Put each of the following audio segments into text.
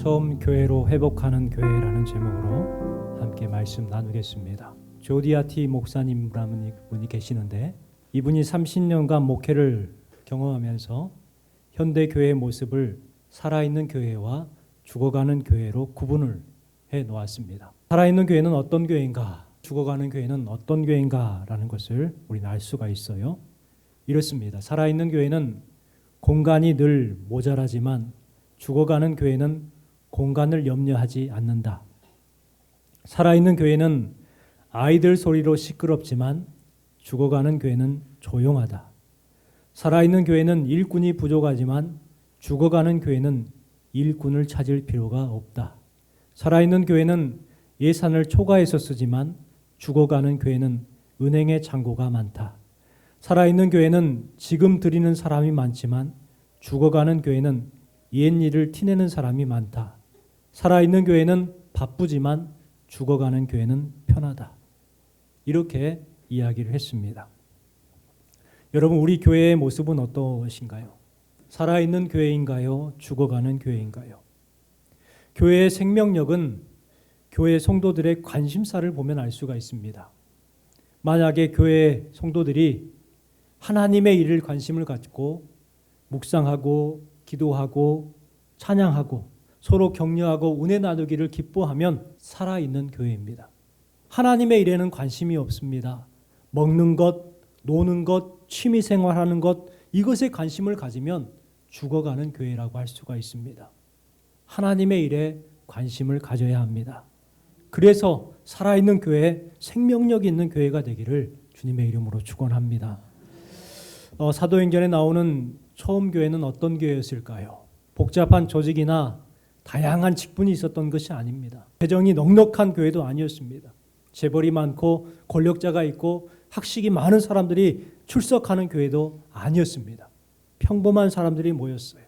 처음 교회로 회복하는 교회라는 제목으로 함께 말씀 나누겠습니다. 조디아티 목사님이라는 분이 계시는데 이분이 30년간 목회를 경험하면서 현대 교회의 모습을 살아있는 교회와 죽어가는 교회로 구분을 해 놓았습니다. 살아있는 교회는 어떤 교회인가, 죽어가는 교회는 어떤 교회인가라는 것을 우리는 알 수가 있어요. 이렇습니다. 살아있는 교회는 공간이 늘 모자라지만 죽어가는 교회는 공간을 염려하지 않는다. 살아있는 교회는 아이들 소리로 시끄럽지만 죽어가는 교회는 조용하다. 살아있는 교회는 일꾼이 부족하지만 죽어가는 교회는 일꾼을 찾을 필요가 없다. 살아있는 교회는 예산을 초과해서 쓰지만 죽어가는 교회는 은행에 잔고가 많다. 살아있는 교회는 지금 드리는 사람이 많지만 죽어가는 교회는 옛 일을 티내는 사람이 많다. 살아있는 교회는 바쁘지만 죽어가는 교회는 편하다. 이렇게 이야기를 했습니다. 여러분, 우리 교회의 모습은 어떠신가요? 살아있는 교회인가요? 죽어가는 교회인가요? 교회의 생명력은 교회 성도들의 관심사를 보면 알 수가 있습니다. 만약에 교회 성도들이 하나님의 일을 관심을 갖고 묵상하고 기도하고 찬양하고 서로 격려하고 은혜 나누기를 기뻐하면 살아있는 교회입니다. 하나님의 일에는 관심이 없습니다. 먹는 것, 노는 것, 취미생활하는 것, 이것에 관심을 가지면 죽어가는 교회라고 할 수가 있습니다. 하나님의 일에 관심을 가져야 합니다. 그래서 살아있는 교회, 생명력 있는 교회가 되기를 주님의 이름으로 축원합니다. 사도행전에 나오는 처음 교회는 어떤 교회였을까요? 복잡한 조직이나 다양한 직분이 있었던 것이 아닙니다. 재정이 넉넉한 교회도 아니었습니다. 재벌이 많고 권력자가 있고 학식이 많은 사람들이 출석하는 교회도 아니었습니다. 평범한 사람들이 모였어요.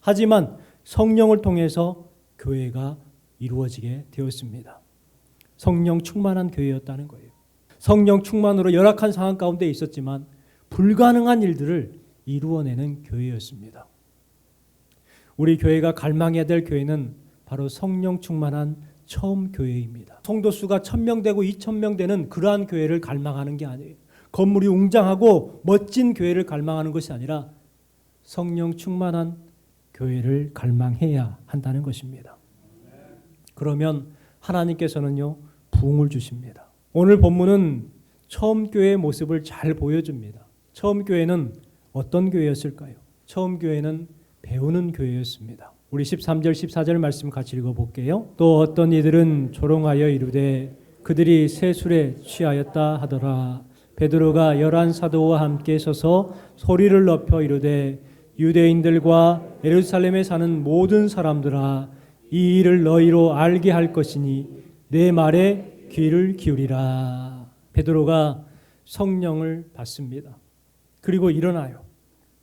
하지만 성령을 통해서 교회가 이루어지게 되었습니다. 성령 충만한 교회였다는 거예요. 성령 충만으로 열악한 상황 가운데 있었지만 불가능한 일들을 이루어내는 교회였습니다. 우리 교회가 갈망해야 될 교회는 바로 성령 충만한 처음 교회입니다. 성도 수가 1000명 되고 2000명 되는 그러한 교회를 갈망하는 게 아니에요. 건물이 웅장하고 멋진 교회를 갈망하는 것이 아니라 성령 충만한 교회를 갈망해야 한다는 것입니다. 그러면 하나님께서는요, 부흥을 주십니다. 오늘 본문은 처음 교회의 모습을 잘 보여줍니다. 처음 교회는 어떤 교회였을까요? 처음 교회는 배우는 교회였습니다. 우리 13절 14절 말씀 같이 읽어볼게요. 또 어떤 이들은 조롱하여 이르되 그들이 새 술에 취하였다 하더라. 베드로가 11 사도와 함께 서서 소리를 높여 이르되 유대인들과 예루살렘에 사는 모든 사람들아, 이 일을 너희로 알게 할 것이니 내 말에 귀를 기울이라. 베드로가 성령을 받습니다. 그리고 일어나요.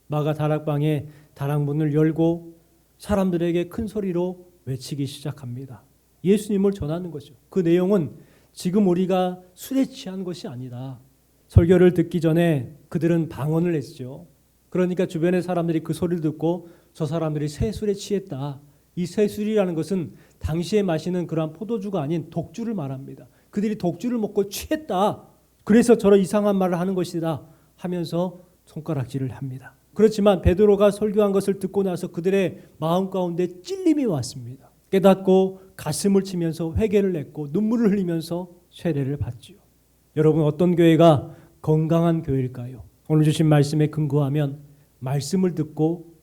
마가 다락방에 다락문을 열고 사람들에게 큰 소리로 외치기 시작합니다. 예수님을 전하는 거죠. 그 내용은 지금 우리가 술에 취한 것이 아니다. 설교를 듣기 전에 그들은 방언을 했죠. 그러니까 주변의 사람들이 그 소리를 듣고 저 사람들이 새 술에 취했다. 이 새 술이라는 것은 당시에 마시는 그러한 포도주가 아닌 독주를 말합니다. 그들이 독주를 먹고 취했다. 그래서 저런 이상한 말을 하는 것이다 하면서 손가락질을 합니다. 그렇지만 베드로가 설교한 것을 듣고 나서 그들의 마음 가운데 찔림이 왔습니다. 깨닫고 가슴을 치면서 회개를 했고 눈물을 흘리면서 세례를 받지요. 여러분, 어떤 교회가 건강한 교회일까요? 오늘 주신 말씀에 근거하면 말씀을 듣고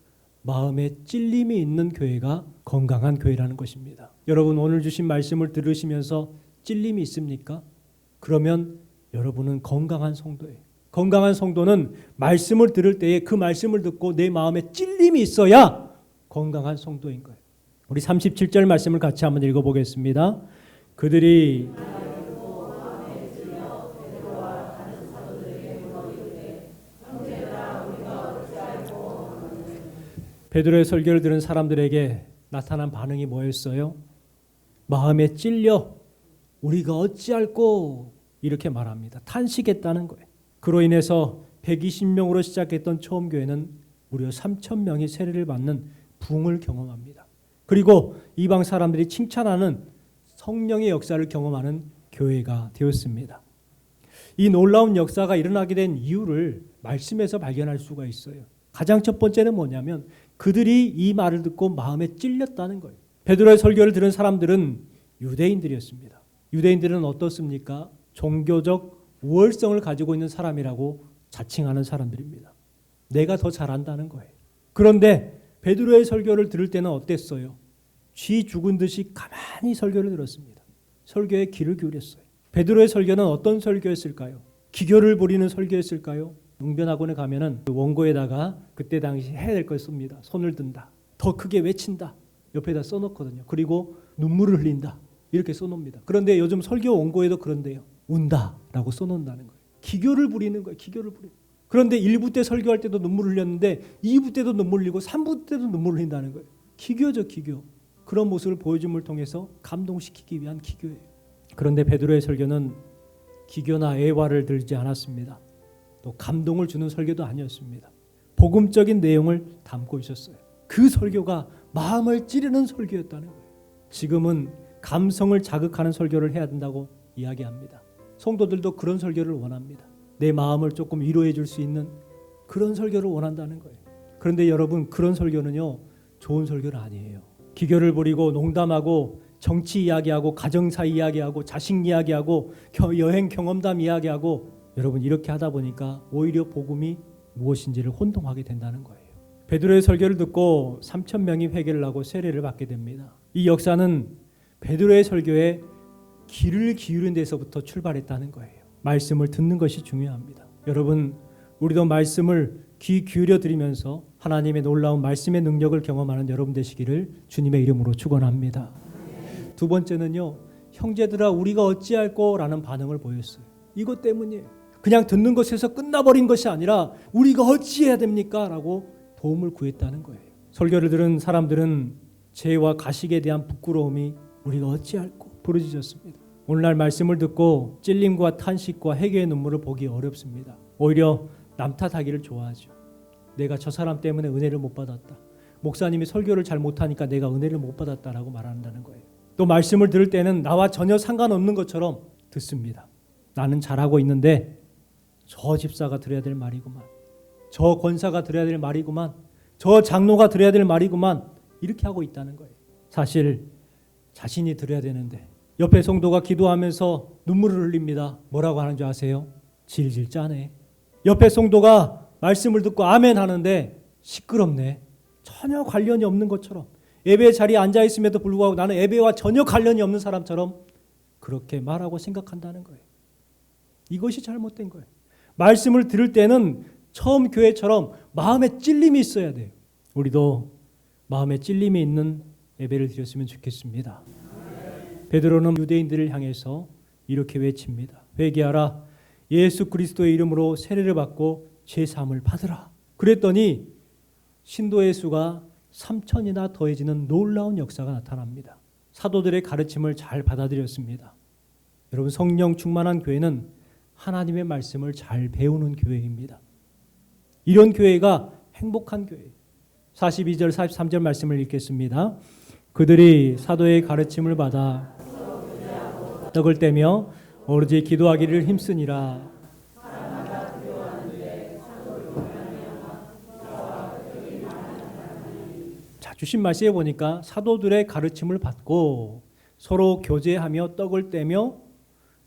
마음에 찔림이 있는 교회가 건강한 교회라는 것입니다. 여러분, 오늘 주신 말씀을 들으시면서 찔림이 있습니까? 그러면 여러분은 건강한 성도예요. 건강한 성도는 말씀을 들을 때에 그 말씀을 듣고 내 마음에 찔림이 있어야 건강한 성도인 거예요. 우리 37절 말씀을 같이 한번 읽어보겠습니다. 그들이 베드로의 설교를 들은 사람들에게 나타난 반응이 뭐였어요? 마음에 찔려 우리가 어찌할꼬 이렇게 말합니다. 탄식했다는 거예요. 그로 인해서 120명으로 시작했던 처음 교회는 무려 3000명이 세례를 받는 부흥을 경험합니다. 그리고 이방 사람들이 칭찬하는 성령의 역사를 경험하는 교회가 되었습니다. 이 놀라운 역사가 일어나게 된 이유를 말씀에서 발견할 수가 있어요. 가장 첫 번째는 뭐냐면 그들이 이 말을 듣고 마음에 찔렸다는 거예요. 베드로의 설교를 들은 사람들은 유대인들이었습니다. 유대인들은 어떻습니까? 종교적 우월성을 가지고 있는 사람이라고 자칭하는 사람들입니다. 내가 더 잘한다는 거예요. 그런데 베드로의 설교를 들을 때는 어땠어요? 쥐 죽은 듯이 가만히 설교를 들었습니다. 설교에 귀를 기울였어요. 베드로의 설교는 어떤 설교였을까요? 기교를 부리는 설교였을까요? 웅변학원에 가면은 그 원고에다가 그때 당시 해야 될 걸 씁니다. 손을 든다. 더 크게 외친다. 옆에다 써놓거든요. 그리고 눈물을 흘린다. 이렇게 써놓습니다. 그런데 요즘 설교 원고에도 그런데요. 운다라고 써놓는다는 거예요. 기교를 부리는 거예요. 기교를 부리는. 그런데 1부 때 설교할 때도 눈물을 흘렸는데 2부 때도 눈물 흘리고 3부 때도 눈물을 흘린다는 거예요. 기교죠, 기교. 그런 모습을 보여줌을 통해서 감동시키기 위한 기교예요. 그런데 베드로의 설교는 기교나 애화를 들지 않았습니다. 또 감동을 주는 설교도 아니었습니다. 복음적인 내용을 담고 있었어요. 그 설교가 마음을 찌르는 설교였다는 거예요. 지금은 감성을 자극하는 설교를 해야 된다고 이야기합니다. 성도들도 그런 설교를 원합니다. 내 마음을 조금 위로해 줄 수 있는 그런 설교를 원한다는 거예요. 그런데 여러분, 그런 설교는요, 좋은 설교는 아니에요. 기교를 부리고 농담하고 정치 이야기하고 가정사 이야기하고 자식 이야기하고 여행 경험담 이야기하고 여러분, 이렇게 하다 보니까 오히려 복음이 무엇인지를 혼동하게 된다는 거예요. 베드로의 설교를 듣고 3,000명이 회개를 하고 세례를 받게 됩니다. 이 역사는 베드로의 설교에 귀를 기울인 데서부터 출발했다는 거예요. 말씀을 듣는 것이 중요합니다. 여러분, 우리도 말씀을 귀 기울여 드리면서 하나님의 놀라운 말씀의 능력을 경험하는 여러분 되시기를 주님의 이름으로 축원합니다. 두 번째는요, 형제들아 우리가 어찌할꼬 라는 반응을 보였어요. 이것 때문이에요. 그냥 듣는 것에서 끝나버린 것이 아니라 우리가 어찌해야 됩니까? 라고 도움을 구했다는 거예요. 설교를 들은 사람들은 죄와 가식에 대한 부끄러움이 우리가 어찌할꼬 부르짖었습니다. 오늘날 말씀을 듣고 찔림과 탄식과 회개의 눈물을 보기 어렵습니다. 오히려 남 탓하기를 좋아하죠. 내가 저 사람 때문에 은혜를 못 받았다. 목사님이 설교를 잘 못하니까 내가 은혜를 못 받았다라고 말한다는 거예요. 또 말씀을 들을 때는 나와 전혀 상관없는 것처럼 듣습니다. 나는 잘하고 있는데 저 집사가 들어야 될 말이구만. 저 권사가 들어야 될 말이구만. 저 장로가 들어야 될 말이구만. 이렇게 하고 있다는 거예요. 사실 자신이 들어야 되는데 옆에 성도가 기도하면서 눈물을 흘립니다. 뭐라고 하는 줄 아세요? 질질 짜네. 옆에 성도가 말씀을 듣고 아멘 하는데 시끄럽네. 전혀 관련이 없는 것처럼, 예배 자리에 앉아 있음에도 불구하고 나는 예배와 전혀 관련이 없는 사람처럼 그렇게 말하고 생각한다는 거예요. 이것이 잘못된 거예요. 말씀을 들을 때는 처음 교회처럼 마음에 찔림이 있어야 돼요. 우리도 마음에 찔림이 있는 예배를 드렸으면 좋겠습니다. 베드로는 유대인들을 향해서 이렇게 외칩니다. 회개하라. 예수 그리스도의 이름으로 세례를 받고 죄사함을 받으라. 그랬더니 신도의 수가 3,000이나 더해지는 놀라운 역사가 나타납니다. 사도들의 가르침을 잘 받아들였습니다. 여러분, 성령 충만한 교회는 하나님의 말씀을 잘 배우는 교회입니다. 이런 교회가 행복한 교회예요. 42절 43절 말씀을 읽겠습니다. 그들이 사도의 가르침을 받아 떡을 떼며 오로지 기도하기를 힘쓰니라. 자, 주신 말씀에 보니까 사도들의 가르침을 받고 서로 교제하며 떡을 떼며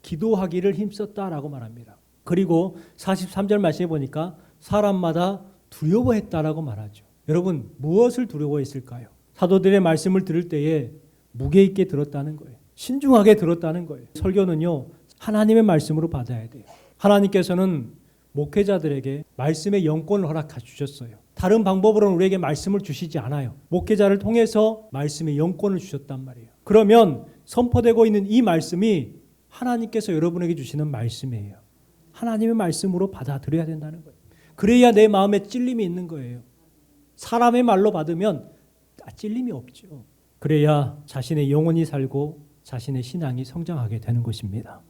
기도하기를 힘썼다라고 말합니다. 그리고 43절 말씀에 보니까 사람마다 두려워했다라고 말하죠. 여러분, 무엇을 두려워했을까요? 사도들의 말씀을 들을 때에 무게 있게 들었다는 거예요. 신중하게 들었다는 거예요. 설교는요, 하나님의 말씀으로 받아야 돼요. 하나님께서는 목회자들에게 말씀의 영권을 허락해 주셨어요. 다른 방법으로는 우리에게 말씀을 주시지 않아요. 목회자를 통해서 말씀의 영권을 주셨단 말이에요. 그러면 선포되고 있는 이 말씀이 하나님께서 여러분에게 주시는 말씀이에요. 하나님의 말씀으로 받아들여야 된다는 거예요. 그래야 내 마음에 찔림이 있는 거예요. 사람의 말로 받으면 찔림이 없죠. 그래야 자신의 영혼이 살고 자신의 신앙이 성장하게 되는 것입니다.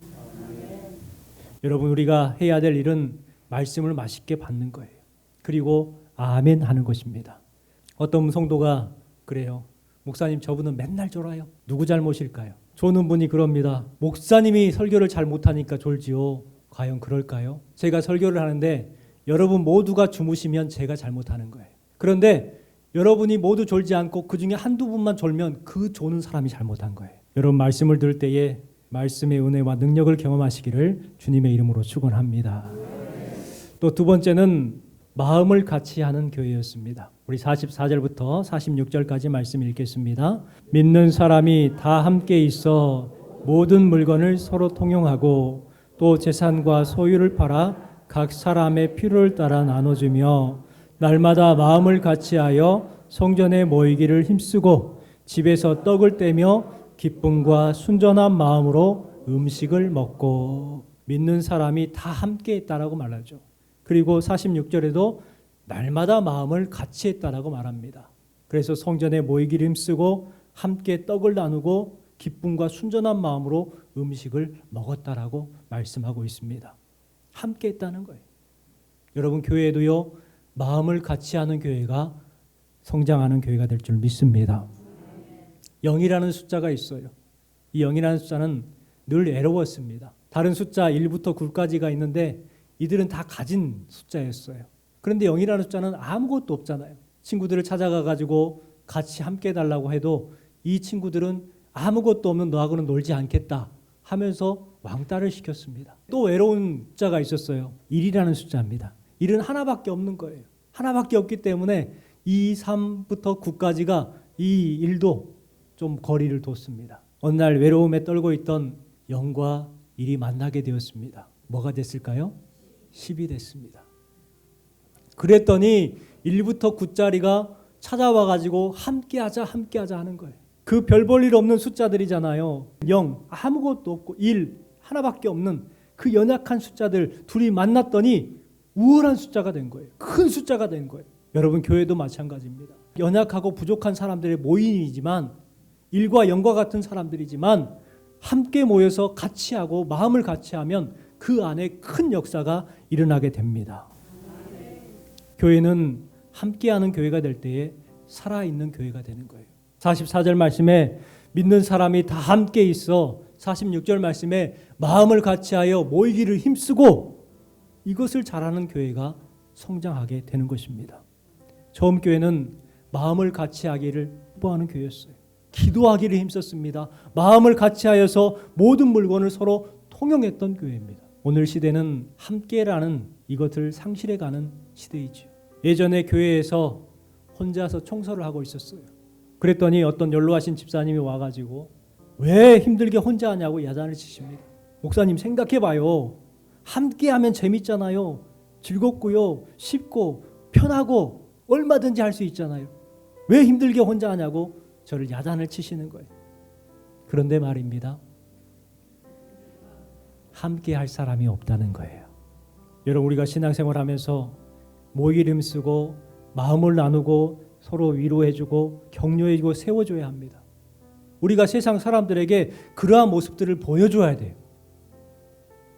여러분, 우리가 해야 될 일은 말씀을 맛있게 받는 거예요. 그리고 아멘 하는 것입니다. 어떤 성도가 그래요. 목사님 저분은 맨날 졸아요. 누구 잘못일까요? 조는 분이 그럽니다. 목사님이 설교를 잘 못하니까 졸지요. 과연 그럴까요? 제가 설교를 하는데 여러분 모두가 주무시면 제가 잘못하는 거예요. 그런데 여러분이 모두 졸지 않고 그중에 한두 분만 졸면 그 조는 사람이 잘못한 거예요. 여러분 말씀을 들을 때에 말씀의 은혜와 능력을 경험하시기를 주님의 이름으로 축원합니다. 또 두 번째는 마음을 같이 하는 교회였습니다. 우리 44절부터 46절까지 말씀 읽겠습니다. 믿는 사람이 다 함께 있어 모든 물건을 서로 통용하고 또 재산과 소유를 팔아 각 사람의 필요를 따라 나눠주며 날마다 마음을 같이하여 성전에 모이기를 힘쓰고 집에서 떡을 떼며 기쁨과 순전한 마음으로 음식을 먹고 믿는 사람이 다 함께 했다라고 말하죠. 그리고 46절에도 날마다 마음을 같이 했다라고 말합니다. 그래서 성전에 모이기를 힘쓰고 함께 떡을 나누고 기쁨과 순전한 마음으로 음식을 먹었다라고 말씀하고 있습니다. 함께 했다는 거예요. 여러분 교회도요. 마음을 같이 하는 교회가 성장하는 교회가 될 줄 믿습니다. 0이라는 숫자가 있어요. 이 0이라는 숫자는 늘 애로웠습니다. 다른 숫자 1부터 9까지가 있는데 이들은 다 가진 숫자였어요. 그런데 0이라는 숫자는 아무것도 없잖아요. 친구들을 찾아가 가지고 같이 함께 해달라고 해도 이 친구들은 아무것도 없는 너하고는 놀지 않겠다 하면서 왕따를 시켰습니다. 또 외로운 숫자가 있었어요. 1이라는 숫자입니다. 1은 하나밖에 없는 거예요. 하나밖에 없기 때문에 2, 3부터 9까지가 이 1도 좀 거리를 뒀습니다. 어느 날 외로움에 떨고 있던 0과 1이 만나게 되었습니다. 뭐가 됐을까요? 10이 됐습니다. 그랬더니 1부터 9짜리가 찾아와 가지고 함께하자 하는 거예요. 그 별 볼 일 없는 숫자들이잖아요. 0 아무것도 없고 1 하나밖에 없는 그 연약한 숫자들 둘이 만났더니 우월한 숫자가 된 거예요. 큰 숫자가 된 거예요. 여러분 교회도 마찬가지입니다. 연약하고 부족한 사람들의 모임이지만 1과 0과 같은 사람들이지만 함께 모여서 같이 하고 마음을 같이 하면 그 안에 큰 역사가 일어나게 됩니다. 교회는 함께하는 교회가 될 때에 살아있는 교회가 되는 거예요. 44절 말씀에 믿는 사람이 다 함께 있어 46절 말씀에 마음을 같이하여 모이기를 힘쓰고 이것을 잘하는 교회가 성장하게 되는 것입니다. 처음 교회는 마음을 같이하기를 뽀하는 교회였어요. 기도하기를 힘썼습니다. 마음을 같이하여서 모든 물건을 서로 통용했던 교회입니다. 오늘 시대는 함께라는 이것을 상실해가는 시대이죠. 예전에 교회에서 혼자서 청소를 하고 있었어요. 그랬더니 어떤 연로하신 집사님이 와가지고 왜 힘들게 혼자 하냐고 야단을 치십니다. 목사님 생각해봐요. 함께하면 재밌잖아요. 즐겁고요. 쉽고 편하고 얼마든지 할 수 있잖아요. 왜 힘들게 혼자 하냐고 저를 야단을 치시는 거예요. 그런데 말입니다. 함께 할 사람이 없다는 거예요. 여러분 우리가 신앙생활하면서 모이기를 힘쓰고 마음을 나누고 서로 위로해주고 격려해주고 세워줘야 합니다. 우리가 세상 사람들에게 그러한 모습들을 보여줘야 돼요.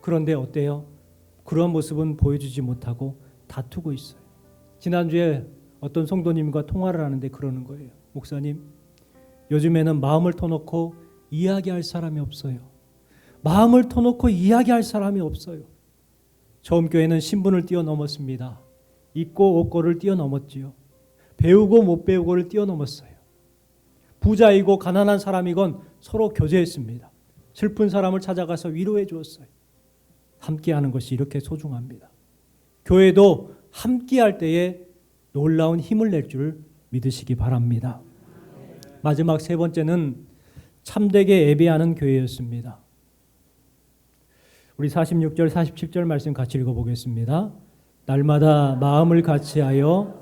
그런데 어때요? 그러한 모습은 보여주지 못하고 다투고 있어요. 지난주에 어떤 성도님과 통화를 하는데 그러는 거예요. 목사님, 요즘에는 마음을 터놓고 이야기할 사람이 없어요. 마음을 터놓고 이야기할 사람이 없어요. 처음 교회는 신분을 뛰어넘었습니다. 있고 없고를 뛰어넘었지요. 배우고 못 배우고를 뛰어넘었어요. 부자이고 가난한 사람이건 서로 교제했습니다. 슬픈 사람을 찾아가서 위로해 주었어요. 함께하는 것이 이렇게 소중합니다. 교회도 함께할 때에 놀라운 힘을 낼 줄 믿으시기 바랍니다. 마지막 세 번째는 참되게 예배하는 교회였습니다. 우리 46절 47절 말씀 같이 읽어보겠습니다. 날마다 마음을 같이하여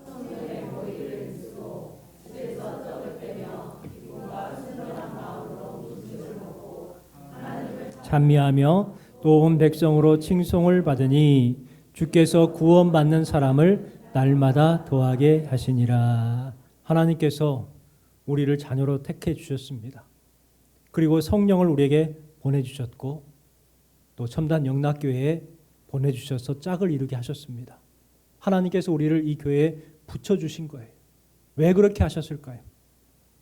찬미하며 또 온 백성으로 칭송을 받으니 주께서 구원받는 사람을 날마다 더하게 하시니라. 하나님께서 우리를 자녀로 택해 주셨습니다. 그리고 성령을 우리에게 보내주셨고 또 첨단 영락교회에 보내주셔서 짝을 이루게 하셨습니다. 하나님께서 우리를 이 교회에 붙여주신 거예요. 왜 그렇게 하셨을까요?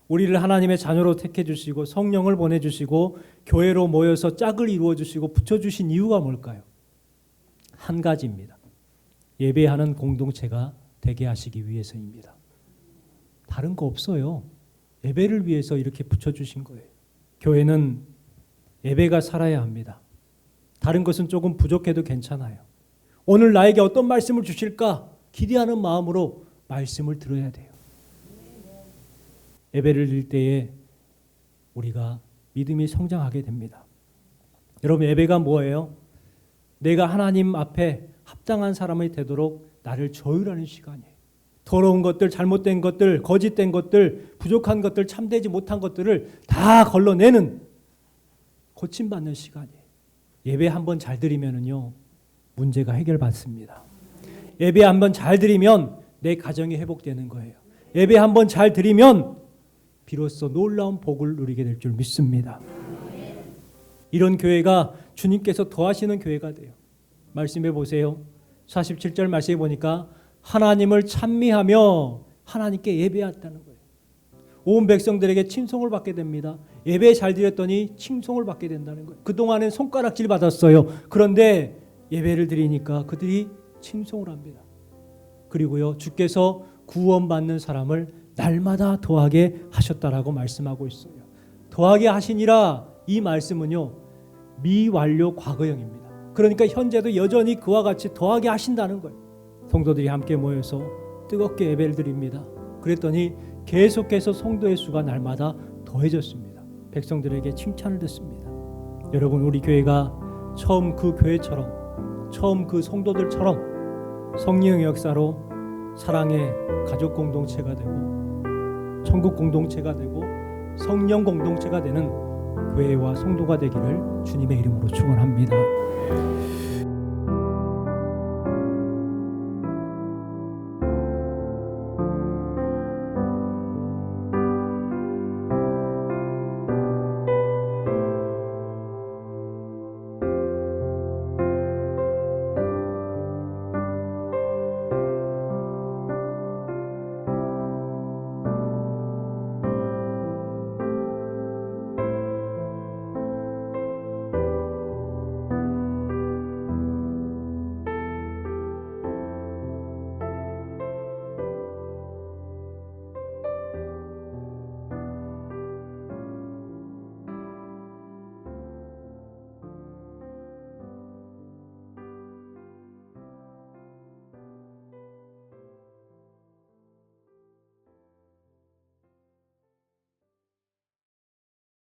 우리를 하나님의 자녀로 택해 주시고 성령을 보내 주시고 교회로 모여서 짝을 이루어 주시고 붙여 주신 이유가 뭘까요? 한 가지입니다. 예배하는 공동체가 되게 하시기 위해서입니다. 다른 거 없어요. 예배를 위해서 이렇게 붙여 주신 거예요. 교회는 예배가 살아야 합니다. 다른 것은 조금 부족해도 괜찮아요. 오늘 나에게 어떤 말씀을 주실까 기대하는 마음으로 말씀을 들어야 돼요. 예배를 드릴 때에 우리가 믿음이 성장하게 됩니다. 여러분, 예배가 뭐예요? 내가 하나님 앞에 합당한 사람이 되도록 나를 조율하는 시간이에요. 더러운 것들, 잘못된 것들, 거짓된 것들, 부족한 것들, 참되지 못한 것들을 다 걸러내는 고침받는 시간이에요. 예배 한번 잘 드리면은요, 문제가 해결받습니다. 예배 한번 잘 드리면 내 가정이 회복되는 거예요. 예배 한번 잘 드리면 비로소 놀라운 복을 누리게 될 줄 믿습니다. 이런 교회가 주님께서 더하시는 교회가 돼요. 말씀해 보세요. 47절 말씀해 보니까 하나님을 찬미하며 하나님께 예배했다는 거예요. 온 백성들에게 칭송을 받게 됩니다. 예배 잘 드렸더니 칭송을 받게 된다는 거예요. 그동안엔 손가락질 받았어요. 그런데 예배를 드리니까 그들이 칭송을 합니다. 그리고요, 주께서 구원받는 사람을 날마다 더하게 하셨다라고 말씀하고 있어요. 더하게 하시니라, 이 말씀은요, 미완료 과거형입니다. 그러니까 현재도 여전히 그와 같이 더하게 하신다는 거예요. 성도들이 함께 모여서 뜨겁게 예배를 드립니다. 그랬더니 계속해서 성도의 수가 날마다 더해졌습니다. 백성들에게 칭찬을 듣습니다. 여러분, 우리 교회가 처음 그 교회처럼, 처음 그 성도들처럼 성령의 역사로 사랑의 가족 공동체가 되고 천국 공동체가 되고 성령 공동체가 되는 교회와 성도가 되기를 주님의 이름으로 축원합니다.